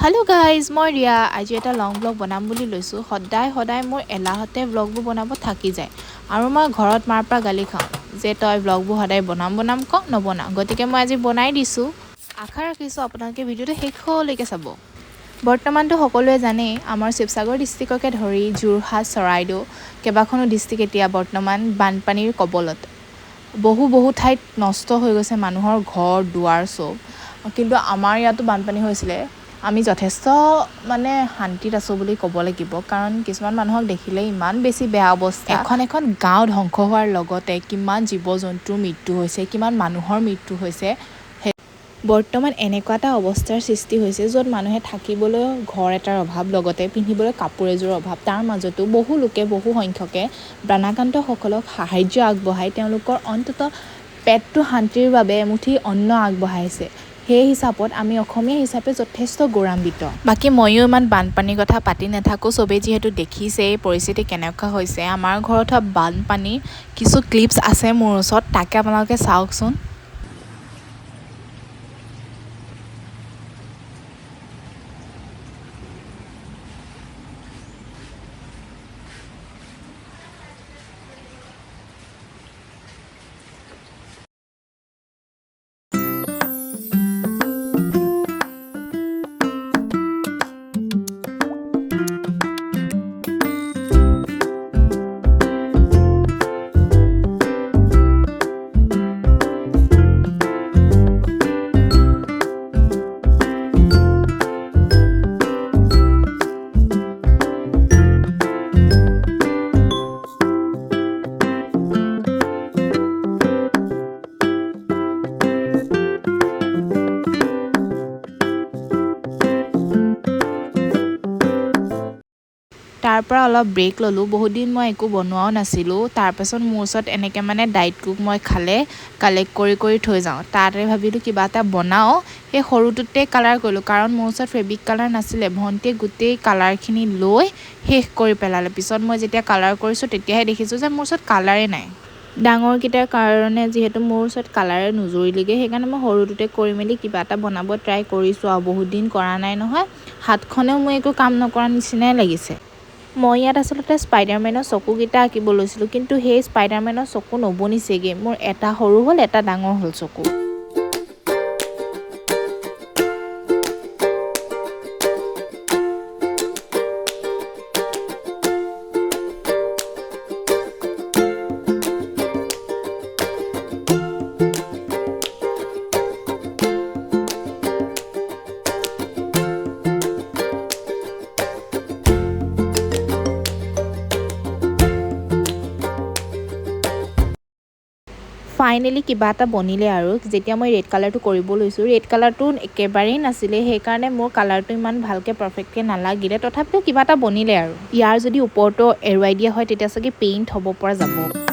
Hello guys मैं रिया आज eight lung blog बनाम बुली लैसो सदाय सदाय मोर एलाहते ब्लगबो बनाब थाकी जाए और मैं घरत मार पर गाली खाऊँ जे तई ब्लगबो सदाय बनाम बनाम क नबना गतिके मैं आज बनाई दिसो आशा राखिसो आपनालोके भिडिओটো शेषলৈके चाब। बर्तमानतो सकलोए जाने आमार शिवसागर डिस्ट्रिक्टके धरि जोरहाट चराइदेउ केबाखनो डिस्ट्रिक्ट एतिया बर्तमान बानपानीर कबलत बहु ठाईत नष्ट हो गए मानुहर घर दुआर सब किन्तु आमार इयातो बानपानी होइसिले आमी যথেষ্ট মানে শান্তিত আছো বুলি ক'ব লাগিব কাৰণ কিছুমান মানুহক দেখিলে ইমান বেছি বেয়া অৱস্থা এখন গাঁও ধ্বংস হোৱাৰ লগতে কিমান জীৱ-জন্তুৰ মৃত্যু হৈছে কিমান মানুহৰ মৃত্যু হৈছে বৰ্তমান এনেকুৱা এটা অৱস্থাৰ সৃষ্টি হৈছে য'ত মানুহে থাকিবলৈ ঘৰ এটাৰ অভাৱ লগতে পিন্ধিবলৈ কাপোৰ এযোৰৰ অভাৱ তাৰ মাজতো বহু লোকে বহু সংখ্যকে প্ৰাণাকান্ত সকলক সাহায্য আগবঢ়াই তেওঁলোকৰ অন্তত পেটটো শান্তিৰ বাবে এমুঠি অন্ন আগবঢ়াইছে। সেই হিচাপত আমি অসমীয়া হিচাপে যথেষ্ট গৌৰৱান্বিত। বাকি ময়ো ইমান বানপানীৰ কথা পাতি নাথাকো সবে যেহেতু দেখিছে পৰিস্থিতি কেনেকুৱা হৈছে আমাৰ ঘৰত বানপানী কিছু ক্লিপছ আছে মোৰ ওচৰত তাকে আপোনালোকে চাওকচোন। তাৰ পৰা অলপ ব্ৰেক ললো বহুত দিন মই একো বনোৱাও নাছিলো তাৰ পাছত মোৰ ওচৰত এনেকে মানে ডাইট কুক মই খালে কালেক্ট কৰি থৈ যাওঁ তাতে ভাবিলো কিবা এটা বনাও সেই সৰুটোতে কালাৰ কৰিলো কাৰণ মোৰ ওচৰত ফেব্ৰিক কালাৰ নাছিলে ভন্টিয়ে গোটেই কালাৰখিনি লৈ শেষ কৰি পেলালে পিছত মই যেতিয়া কালাৰ কৰিছো তেতিয়াহে দেখিছো যে মোৰ ওচৰত কালাৰে নাই ডাঙৰ কিটাৰ কাৰণে যেহেতু মোৰ ওচৰত কালাৰে নুজুৰিলেগে সেইকাৰণে মই সৰুটোতে কৰি মেলি কিবা এটা বনাব ট্ৰাই কৰিছো আৰু বহুত দিন কৰা নাই নহয় হাতখনেও মই একো কাম নকৰা নিচিনাই লাগিছে। মই ইয়াত আসলতে স্পাইডাৰমেনৰ চকুকেইটা আঁকিব লৈছিলোঁ কিন্তু সেই স্পাইডাৰমেনৰ চকু নবনিছেগৈ মোৰ এটা সৰু হ'ল এটা ডাঙৰ হ'ল চকু। ফাইনেলি কিবা এটা বনিলে আৰু যেতিয়া মই ৰেড কালাৰটো কৰিব লৈছোঁ ৰেড কালাৰটো একেবাৰেই নাছিলে সেইকাৰণে মোৰ কালাৰটো ইমান ভালকৈ পাৰফেক্টকৈ নালাগিলে তথাপিও কিবা এটা বনিলে আৰু ইয়াৰ যদি ওপৰটো এৰুৱাই দিয়া হয় তেতিয়া চাগে পেইণ্ট হ'ব পৰা যাব।